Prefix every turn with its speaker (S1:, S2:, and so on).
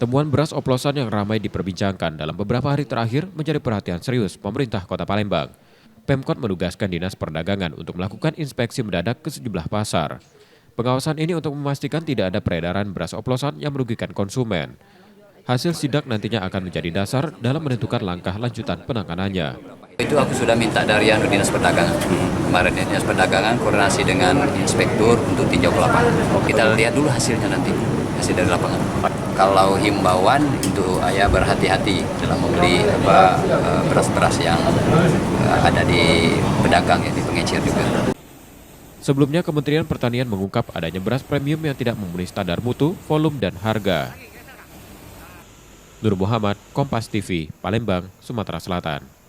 S1: Temuan beras oplosan yang ramai diperbincangkan dalam beberapa hari terakhir menjadi perhatian serius pemerintah Kota Palembang. Pemkot menugaskan Dinas Perdagangan untuk melakukan inspeksi mendadak ke sejumlah pasar. Pengawasan ini untuk memastikan tidak ada peredaran beras oplosan yang merugikan konsumen. Hasil sidak nantinya akan menjadi dasar dalam menentukan langkah lanjutan penanganannya.
S2: Itu aku sudah minta dari Dinas Perdagangan. Kemarin Dinas Perdagangan koordinasi dengan inspektur untuk tinjau ke lapangan. Kita lihat dulu hasilnya nanti, hasil dari lapangan. Kalau himbauan untuk berhati-hati dalam membeli beras-beras yang ada di pedagang, di pengecer juga.
S1: Sebelumnya Kementerian Pertanian mengungkap adanya beras premium yang tidak memenuhi standar mutu, volume, dan harga. Nur Muhammad, Kompas TV, Palembang, Sumatera Selatan.